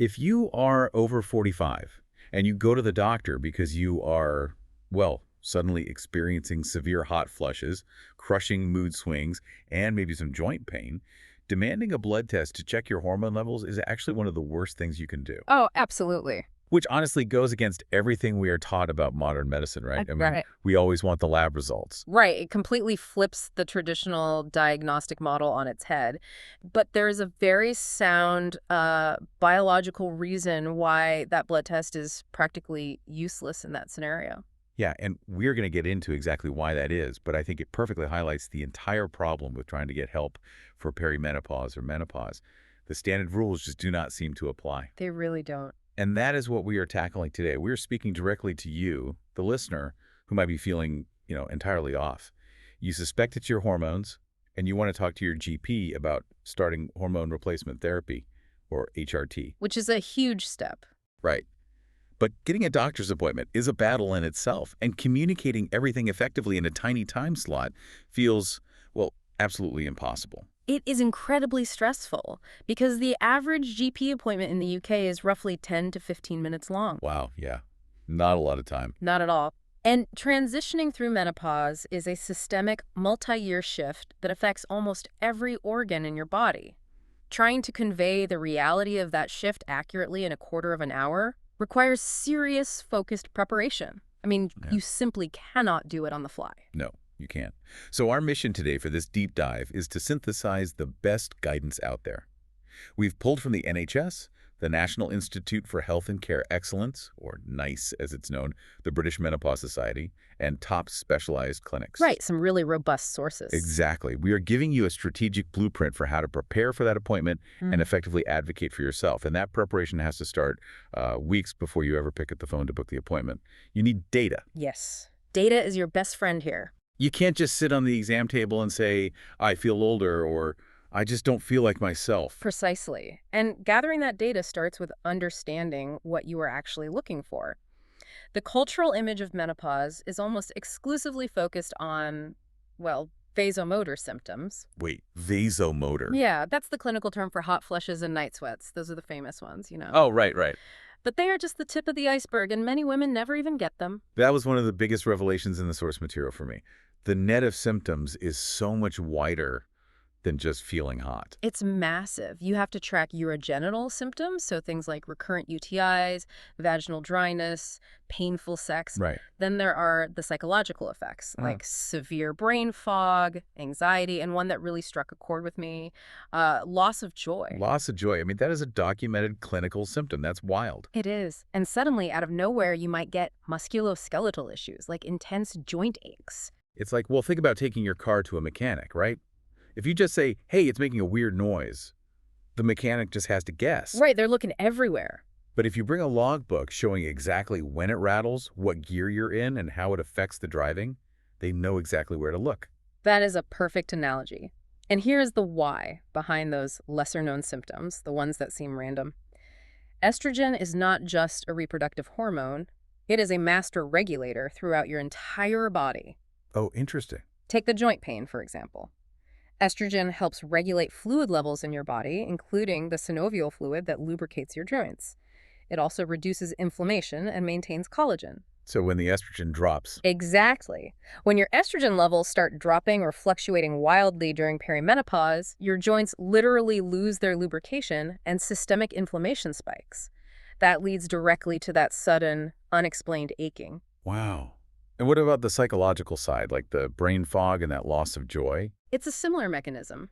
If you are over 45 and you go to the doctor because you are, well, suddenly experiencing severe hot flushes, crushing mood swings, and maybe some joint pain, demanding a blood test to check your hormone levels is actually one of the worst things you can do. Oh, absolutely. Which honestly goes against everything we are taught about modern medicine, right? I mean, Right. we always want the lab results. Right. It completely flips the traditional diagnostic model on its head. But there is a very sound biological reason why that blood test is practically useless in that scenario. Yeah, and we're going to get into exactly why that is, but I think it perfectly highlights the entire problem with trying to get help for perimenopause or menopause. The standard rules just do not seem to apply. They really don't. And that is what we are tackling today. We're speaking directly to you, the listener, who might be feeling, entirely off. You suspect it's your hormones, and you want to talk to your GP about starting hormone replacement therapy, or HRT. Which is a huge step. Right. But getting a doctor's appointment is a battle in itself, and communicating everything effectively in a tiny time slot feels, well, absolutely impossible. It is incredibly stressful because the average GP appointment in the UK is roughly 10 to 15 minutes long. Wow, yeah. Not a lot of time. Not at all. And transitioning through menopause is a systemic, multi-year shift that affects almost every organ in your body. Trying to convey the reality of that shift accurately in a quarter of an hour requires serious, focused preparation. I mean, Yeah. you simply cannot do it on the fly. No, you can't. So our mission today for this deep dive is to synthesize the best guidance out there. We've pulled from the NHS, the National Institute for Health and Care Excellence, or NICE as it's known, the British Menopause Society, and top specialized clinics. Right, some really robust sources. Exactly. We are giving you a strategic blueprint for how to prepare for that appointment and effectively advocate for yourself. And that preparation has to start weeks before you ever pick up the phone to book the appointment. You need data. Yes. Data is your best friend here. You can't just sit on the exam table and say, I feel older, or I just don't feel like myself. Precisely. And gathering that data starts with understanding what you are actually looking for. The cultural image of menopause is almost exclusively focused on, well, vasomotor symptoms. Wait, vasomotor? Yeah, that's the clinical term for hot flushes and night sweats. Those are the famous ones, Oh, right. But they are just the tip of the iceberg, and many women never even get them. That was one of the biggest revelations in the source material for me. The net of symptoms is so much wider than just feeling hot. It's massive. You have to track urogenital symptoms, so things like recurrent UTIs, vaginal dryness, painful sex. Right. Then there are the psychological effects, like severe brain fog, anxiety, and one that really struck a chord with me, loss of joy. Loss of joy. I mean, that is a documented clinical symptom. That's wild. It is. And suddenly, out of nowhere, you might get musculoskeletal issues, like intense joint aches. It's like, well, think about taking your car to a mechanic, right? If you just say, hey, it's making a weird noise, the mechanic just has to guess. Right, they're looking everywhere. But if you bring a logbook showing exactly when it rattles, what gear you're in, and how it affects the driving, they know exactly where to look. That is a perfect analogy. And here's the why behind those lesser-known symptoms, the ones that seem random. Estrogen is not just a reproductive hormone. It is a master regulator throughout your entire body. Oh, interesting. Take the joint pain, for example. Estrogen helps regulate fluid levels in your body, including the synovial fluid that lubricates your joints. It also reduces inflammation and maintains collagen. So when the estrogen drops. Exactly. When your estrogen levels start dropping or fluctuating wildly during perimenopause, your joints literally lose their lubrication and systemic inflammation spikes. That leads directly to that sudden, unexplained aching. Wow. And what about the psychological side, like the brain fog and that loss of joy? It's a similar mechanism.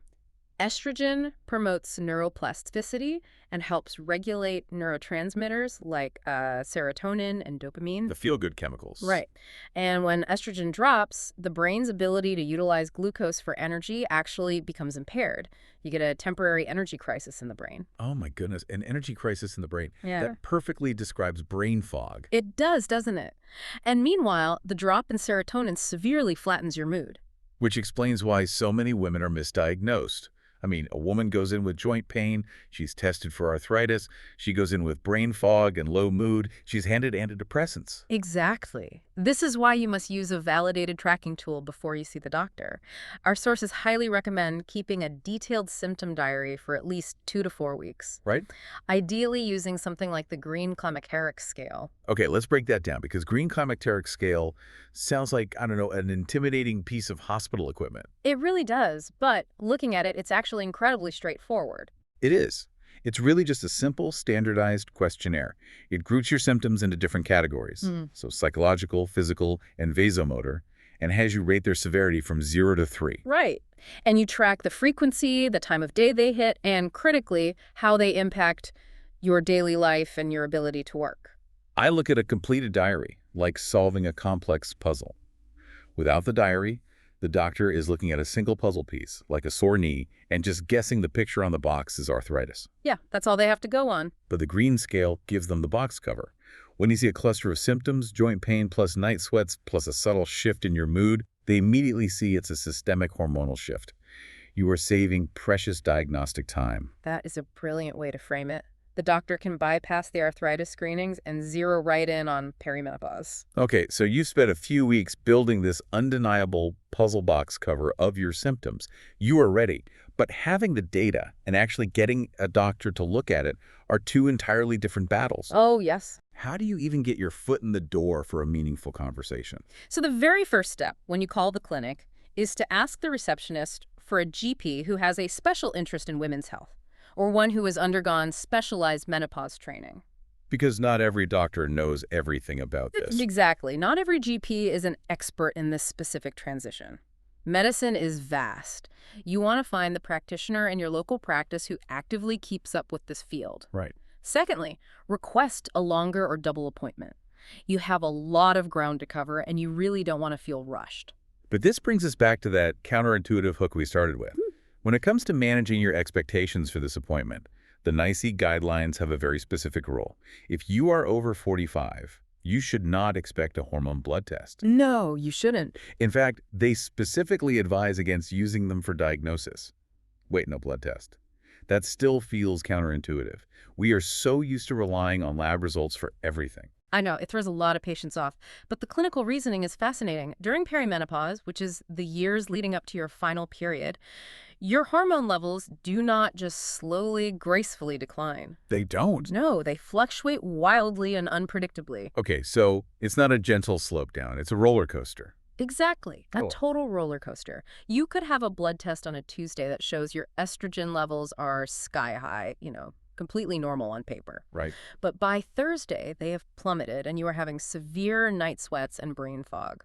Estrogen promotes neuroplasticity and helps regulate neurotransmitters like serotonin and dopamine. The feel-good chemicals. Right. And when estrogen drops, the brain's ability to utilize glucose for energy actually becomes impaired. You get a temporary energy crisis in the brain. Oh my goodness, an energy crisis in the brain. Yeah. That perfectly describes brain fog. It does, doesn't it? And meanwhile, the drop in serotonin severely flattens your mood. Which explains why so many women are misdiagnosed. I mean, a woman goes in with joint pain, she's tested for arthritis, she goes in with brain fog and low mood, she's handed antidepressants. Exactly. This is why you must use a validated tracking tool before you see the doctor. Our sources highly recommend keeping a detailed symptom diary for at least 2 to 4 weeks, Right? ideally using something like the Green Climacteric scale. Okay, let's break that down because green climacteric scale sounds like, I don't know, an intimidating piece of hospital equipment. It really does, but looking at it, it's actually incredibly straightforward. It is. It's really just a simple, standardized questionnaire. It groups your symptoms into different categories, Hmm. so psychological, physical, and vasomotor, and has you rate their severity from 0 to 3. Right. And you track the frequency, the time of day they hit, and critically, how they impact your daily life and your ability to work. I look at a completed diary, like solving a complex puzzle. Without the diary, the doctor is looking at a single puzzle piece, like a sore knee, and just guessing the picture on the box is arthritis. Yeah, that's all they have to go on. But the green scale gives them the box cover. When you see a cluster of symptoms, joint pain plus night sweats plus a subtle shift in your mood, they immediately see it's a systemic hormonal shift. You are saving precious diagnostic time. That is a brilliant way to frame it. The doctor can bypass the arthritis screenings and zero right in on perimenopause. Okay, so you spent a few weeks building this undeniable puzzle box cover of your symptoms. You are ready. But having the data and actually getting a doctor to look at it are two entirely different battles. Oh, yes. How do you even get your foot in the door for a meaningful conversation? So the very first step when you call the clinic is to ask the receptionist for a GP who has a special interest in women's health, or one who has undergone specialized menopause training. Because not every doctor knows everything about this. Exactly. Not every GP is an expert in this specific transition. Medicine is vast. You want to find the practitioner in your local practice who actively keeps up with this field. Right. Secondly, request a longer or double appointment. You have a lot of ground to cover, and you really don't want to feel rushed. But this brings us back to that counterintuitive hook we started with. When it comes to managing your expectations for this appointment, the NICE guidelines have a very specific rule. If you are over 45, you should not expect a hormone blood test. No, you shouldn't. In fact, they specifically advise against using them for diagnosis. Wait, no blood test. That still feels counterintuitive. We are so used to relying on lab results for everything. I know, it throws a lot of patients off, but the clinical reasoning is fascinating. During perimenopause, which is the years leading up to your final period, your hormone levels do not just slowly, gracefully decline. They don't. No, they fluctuate wildly and unpredictably. Okay, so it's not a gentle slope down. It's a roller coaster. Exactly. A Cool. total roller coaster. You could have a blood test on a Tuesday that shows your estrogen levels are sky high, completely normal on paper. Right. But by Thursday, they have plummeted and you are having severe night sweats and brain fog.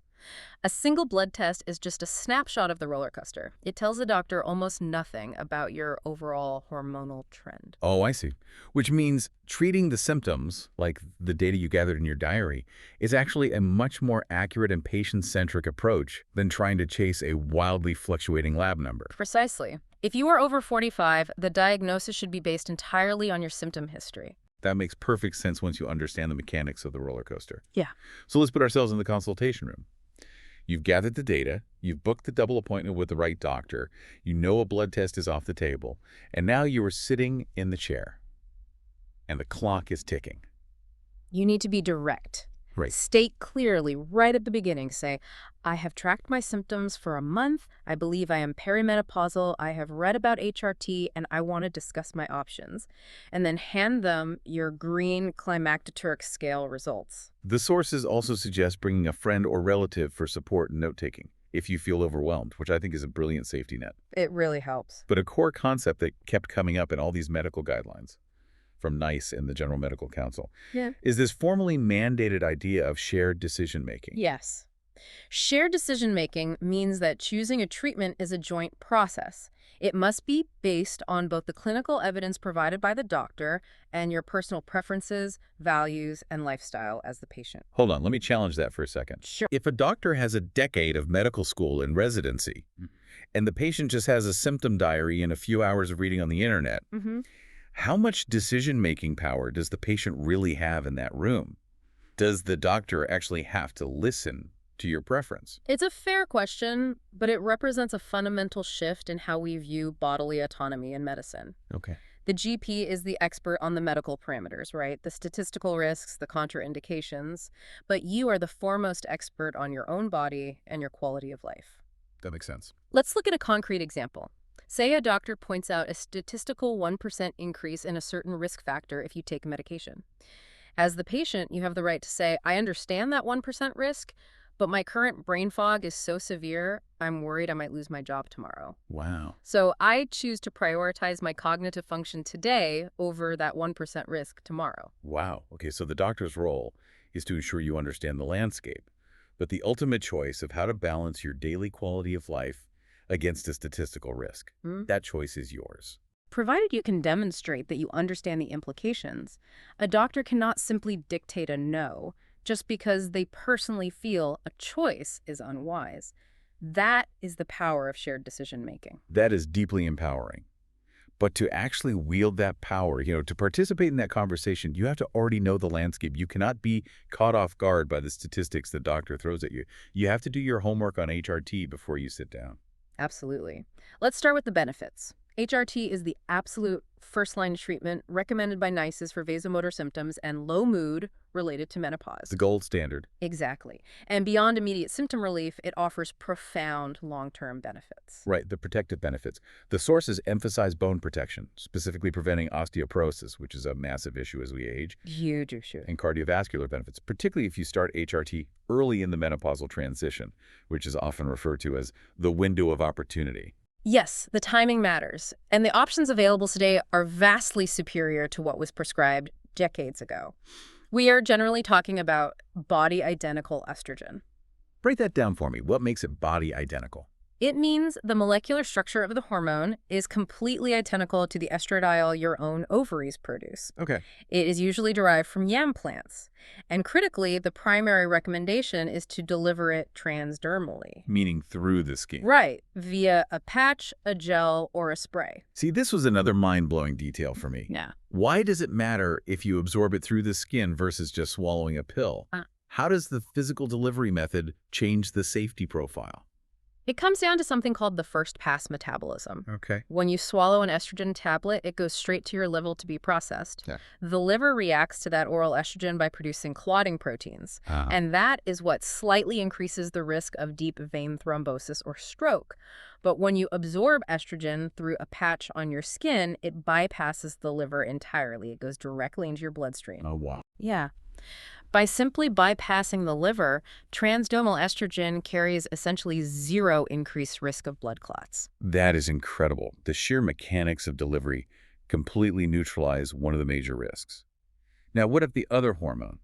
A single blood test is just a snapshot of the roller coaster. It tells the doctor almost nothing about your overall hormonal trend. Oh, I see. Which means treating the symptoms, like the data you gathered in your diary, is actually a much more accurate and patient-centric approach than trying to chase a wildly fluctuating lab number. Precisely. If you are over 45, the diagnosis should be based entirely on your symptom history. That makes perfect sense once you understand the mechanics of the roller coaster. Yeah. So let's put ourselves in the consultation room. You've gathered the data, you've booked the double appointment with the right doctor, you know a blood test is off the table, and now you are sitting in the chair, and the clock is ticking. You need to be direct. Right. State clearly right at the beginning. Say, I have tracked my symptoms for a month. I believe I am perimenopausal. I have read about HRT, and I want to discuss my options. And then hand them your green climacteric scale results. The sources also suggest bringing a friend or relative for support and note-taking if you feel overwhelmed, which I think is a brilliant safety net. It really helps. But a core concept that kept coming up in all these medical guidelines, from NICE and the General Medical Council, is this formally mandated idea of shared decision-making. Yes. Shared decision-making means that choosing a treatment is a joint process. It must be based on both the clinical evidence provided by the doctor and your personal preferences, values, and lifestyle as the patient. Hold on, let me challenge that for a second. Sure. If a doctor has a decade of medical school and residency, and the patient just has a symptom diary and a few hours of reading on the internet, how much decision-making power does the patient really have in that room? Does the doctor actually have to listen to your preference? It's a fair question, but it represents a fundamental shift in how we view bodily autonomy in medicine. Okay. The GP is the expert on the medical parameters, right? The statistical risks, the contraindications, but you are the foremost expert on your own body and your quality of life. That makes sense. Let's look at a concrete example. Say a doctor points out a statistical 1% increase in a certain risk factor if you take medication. As the patient, you have the right to say, I understand that 1% risk, but my current brain fog is so severe, I'm worried I might lose my job tomorrow. Wow. So I choose to prioritize my cognitive function today over that 1% risk tomorrow. Wow. Okay, so the doctor's role is to ensure you understand the landscape, but the ultimate choice of how to balance your daily quality of life against a statistical risk, that choice is yours. Provided you can demonstrate that you understand the implications, a doctor cannot simply dictate a no just because they personally feel a choice is unwise. That is the power of shared decision-making. That is deeply empowering. But to actually wield that power, to participate in that conversation, you have to already know the landscape. You cannot be caught off guard by the statistics the doctor throws at you. You have to do your homework on HRT before you sit down. Absolutely. Let's start with the benefits. HRT is the absolute first-line treatment recommended by NICEs for vasomotor symptoms and low mood related to menopause. The gold standard. Exactly. And beyond immediate symptom relief, it offers profound long-term benefits. Right, the protective benefits. The sources emphasize bone protection, specifically preventing osteoporosis, which is a massive issue as we age, Huge issue. and cardiovascular benefits, particularly if you start HRT early in the menopausal transition, which is often referred to as the window of opportunity. Yes, the timing matters, and the options available today are vastly superior to what was prescribed decades ago. We are generally talking about body-identical estrogen. Break that down for me. What makes it body identical? It means the molecular structure of the hormone is completely identical to the estradiol your own ovaries produce. Okay. It is usually derived from yam plants. And critically, the primary recommendation is to deliver it transdermally. Meaning through the skin. Right, via a patch, a gel, or a spray. See, this was another mind-blowing detail for me. Yeah. Why does it matter if you absorb it through the skin versus just swallowing a pill? How does the physical delivery method change the safety profile? It comes down to something called the first-pass metabolism. Okay. When you swallow an estrogen tablet, it goes straight to your liver to be processed. Yeah. The liver reacts to that oral estrogen by producing clotting proteins, and that is what slightly increases the risk of deep vein thrombosis or stroke. But when you absorb estrogen through a patch on your skin, it bypasses the liver entirely. It goes directly into your bloodstream. Oh, wow. Yeah. By simply bypassing the liver, transdermal estrogen carries essentially zero increased risk of blood clots. That is incredible. The sheer mechanics of delivery completely neutralize one of the major risks. Now, what if the other hormone?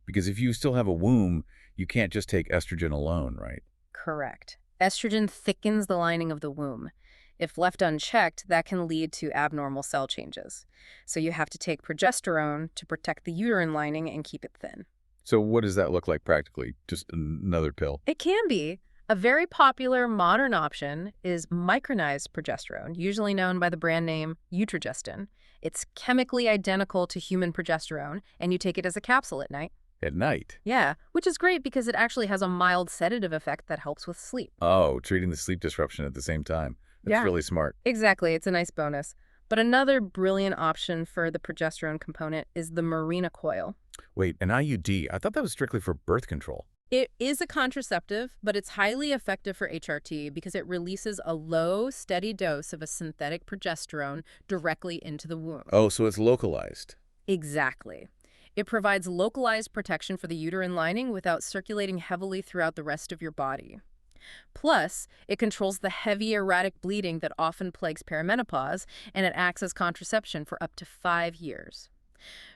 Because if you still have a womb, you can't just take estrogen alone, right? Correct. Estrogen thickens the lining of the womb. If left unchecked, that can lead to abnormal cell changes. So you have to take progesterone to protect the uterine lining and keep it thin. So what does that look like practically? Just another pill? It can be. A very popular modern option is micronized progesterone, usually known by the brand name Utrogestin. It's chemically identical to human progesterone, and you take it as a capsule at night. At night? Yeah, which is great because it actually has a mild sedative effect that helps with sleep. Oh, treating the sleep disruption at the same time. That's really smart. Exactly. It's a nice bonus. But another brilliant option for the progesterone component is the Mirena coil. Wait, an IUD? I thought that was strictly for birth control. It is a contraceptive, but it's highly effective for HRT because it releases a low, steady dose of a synthetic progesterone directly into the womb. Oh, so it's localized. Exactly. It provides localized protection for the uterine lining without circulating heavily throughout the rest of your body. Plus, it controls the heavy, erratic bleeding that often plagues perimenopause, and it acts as contraception for up to 5 years.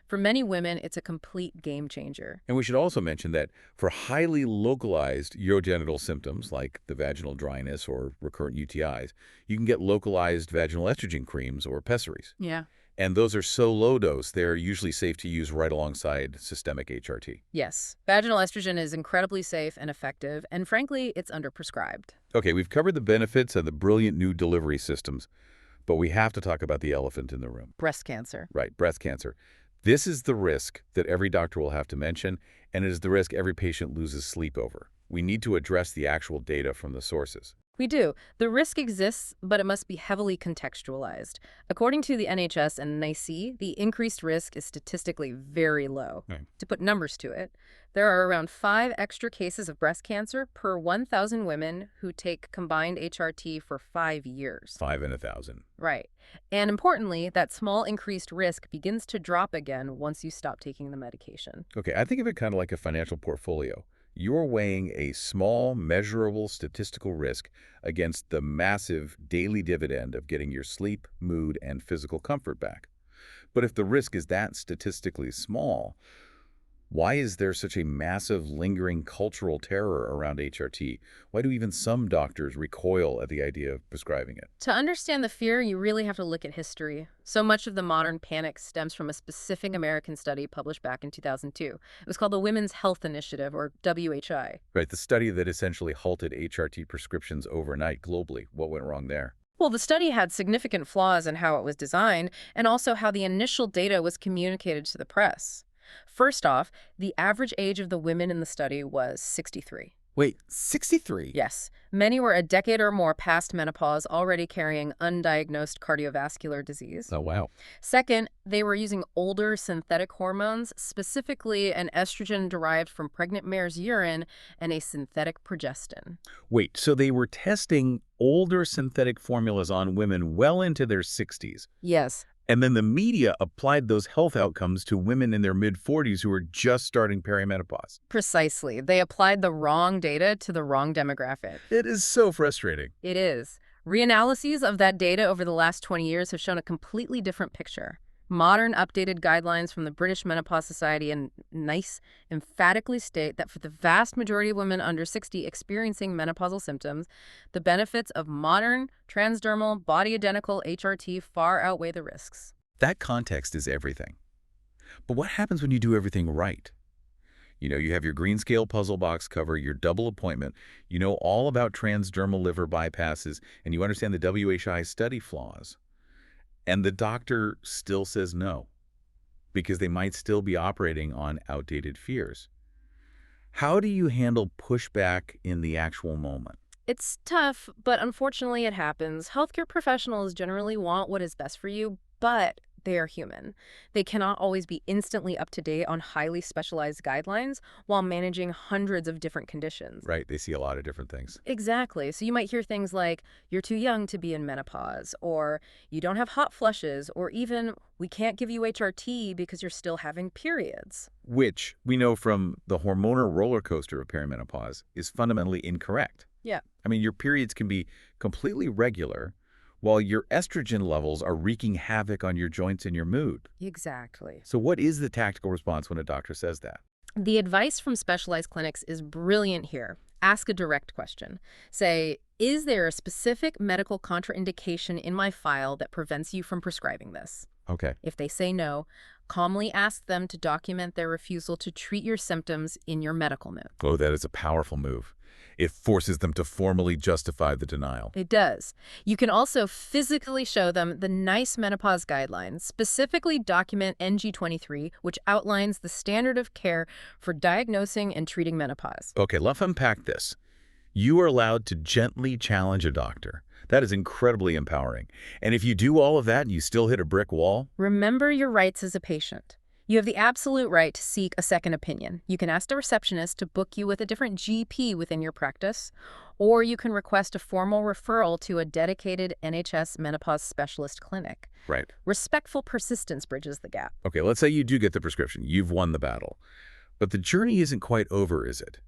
For many women, it's a complete game changer. And we should also mention that for highly localized urogenital symptoms like the vaginal dryness or recurrent UTIs, you can get localized vaginal estrogen creams or pessaries. Yeah. And those are so low dose, they're usually safe to use right alongside systemic HRT. Yes. Vaginal estrogen is incredibly safe and effective, and frankly, it's underprescribed. Okay, we've covered the benefits of the brilliant new delivery systems, but we have to talk about the elephant in the room. Breast cancer. Right, breast cancer. This is the risk that every doctor will have to mention, and it is the risk every patient loses sleep over. We need to address the actual data from the sources. We do. The risk exists, but it must be heavily contextualized. According to the NHS and NICE, the increased risk is statistically very low. Right. To put numbers to it, there are around 5 extra cases of breast cancer per 1,000 women who take combined HRT for 5 years. 5 in 1,000. Right. And importantly, that small increased risk begins to drop again once you stop taking the medication. Okay, I think of it kind of like a financial portfolio. You're weighing a small, measurable statistical risk against the massive daily dividend of getting your sleep, mood, and physical comfort back. But if the risk is that statistically small, why is there such a massive, lingering cultural terror around HRT? Why do even some doctors recoil at the idea of prescribing it? To understand the fear, you really have to look at history. So much of the modern panic stems from a specific American study published back in 2002. It was called the Women's Health Initiative, or WHI. Right, the study that essentially halted HRT prescriptions overnight globally. What went wrong there? Well, the study had significant flaws in how it was designed and also how the initial data was communicated to the press. First off, the average age of the women in the study was 63. Wait, 63? Yes, many were a decade or more past menopause, already carrying undiagnosed cardiovascular disease. Oh, wow. Second, they were using older synthetic hormones, specifically an estrogen derived from pregnant mare's urine and a synthetic progestin. Wait, so they were testing older synthetic formulas on women well into their 60s. Yes, And then the media applied those health outcomes to women in their mid-40s who were just starting perimenopause. precisely. They applied the wrong data to the wrong demographic. It is so frustrating. It is. Reanalyses of that data over the last 20 years have shown a completely different picture. Modern updated guidelines from the British Menopause Society and NICE emphatically state that for the vast majority of women under 60 experiencing menopausal symptoms, the benefits of modern, transdermal, body-identical HRT far outweigh the risks. That context is everything. But what happens when you do everything right? You have your green scale puzzle box cover, your double appointment, you know all about transdermal liver bypasses, and you understand the WHI study flaws. And the doctor still says no, because they might still be operating on outdated fears. How do you handle pushback in the actual moment? It's tough, but unfortunately it happens. Healthcare professionals generally want what is best for you, but they are human. They cannot always be instantly up to date on highly specialized guidelines while managing hundreds of different conditions. Right, they see a lot of different things. Exactly. So you might hear things like, you're too young to be in menopause, or you don't have hot flushes, or even, we can't give you HRT because you're still having periods. Which, we know from the hormonal roller coaster of perimenopause, is fundamentally incorrect. Yeah. I mean, your periods can be completely regular, while your estrogen levels are wreaking havoc on your joints and your mood. Exactly. So what is the tactical response when a doctor says that? The advice from specialized clinics is brilliant here. Ask a direct question. Say, is there a specific medical contraindication in my file that prevents you from prescribing this? Okay. If they say no, calmly ask them to document their refusal to treat your symptoms in your medical note. Oh, that is a powerful move. It forces them to formally justify the denial. It does. You can also physically show them the NICE menopause guidelines, specifically document NG23, which outlines the standard of care for diagnosing and treating menopause. Okay, let's unpack this. You are allowed to gently challenge a doctor. That is incredibly empowering. And if you do all of that and you still hit a brick wall, Remember your rights as a patient. You have the absolute right to seek a second opinion. You can ask the receptionist to book you with a different GP within your practice, or you can request a formal referral to a dedicated NHS menopause specialist clinic. right. Respectful persistence bridges the gap. Okay, let's say you do get the prescription. You've won the battle. But the journey isn't quite over, is it?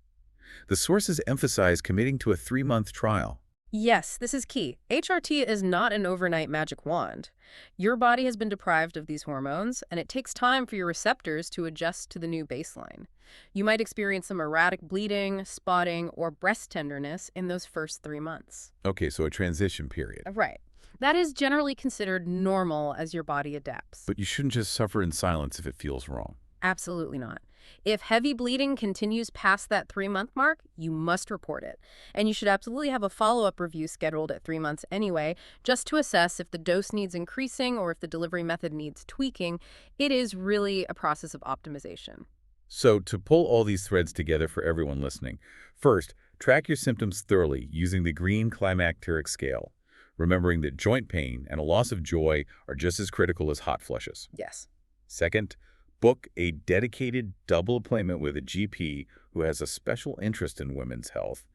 The sources emphasize committing to a 3-month trial. Yes, this is key. HRT is not an overnight magic wand. Your body has been deprived of these hormones, and it takes time for your receptors to adjust to the new baseline. You might experience some erratic bleeding, spotting, or breast tenderness in those first 3 months. Okay, so a transition period. Right. That is generally considered normal as your body adapts. But you shouldn't just suffer in silence if it feels wrong. Absolutely not. If heavy bleeding continues past that 3-month mark, you must report it. And you should absolutely have a follow-up review scheduled at 3 months anyway, just to assess if the dose needs increasing or if the delivery method needs tweaking. It is really a process of optimization. So to pull all these threads together for everyone listening, first, track your symptoms thoroughly using the green climacteric scale, remembering that joint pain and a loss of joy are just as critical as hot flushes. Yes. Second, book a dedicated double appointment with a GP who has a special interest in women's health,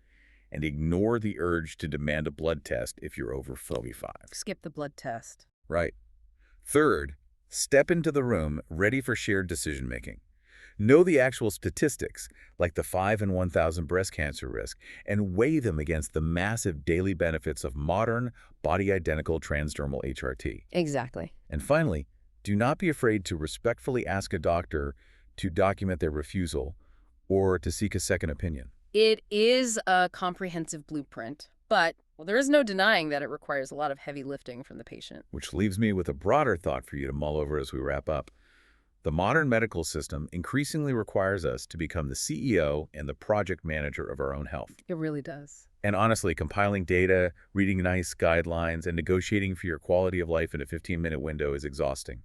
and ignore the urge to demand a blood test if you're over 45. Skip the blood test. Right. Third, step into the room ready for shared decision-making. Know the actual statistics, like the 5 in 1,000 breast cancer risk, and weigh them against the massive daily benefits of modern, body-identical transdermal HRT. Exactly. And finally, do not be afraid to respectfully ask a doctor to document their refusal or to seek a second opinion. It is a comprehensive blueprint, but there is no denying that it requires a lot of heavy lifting from the patient. Which leaves me with a broader thought for you to mull over as we wrap up. The modern medical system increasingly requires us to become the CEO and the project manager of our own health. It really does. And honestly, compiling data, reading nice guidelines, and negotiating for your quality of life in a 15-minute window is exhausting.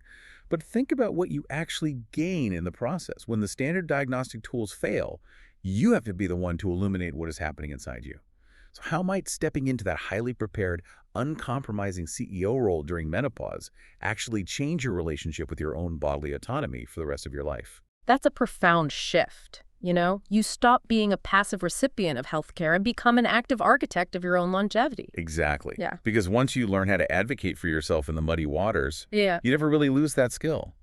But think about what you actually gain in the process. When the standard diagnostic tools fail, you have to be the one to illuminate what is happening inside you. So how might stepping into that highly prepared, uncompromising CEO role during menopause actually change your relationship with your own bodily autonomy for the rest of your life? That's a profound shift. You stop being a passive recipient of healthcare and become an active architect of your own longevity. Exactly. Yeah. Because once you learn how to advocate for yourself in the muddy waters, Yeah. you never really lose that skill.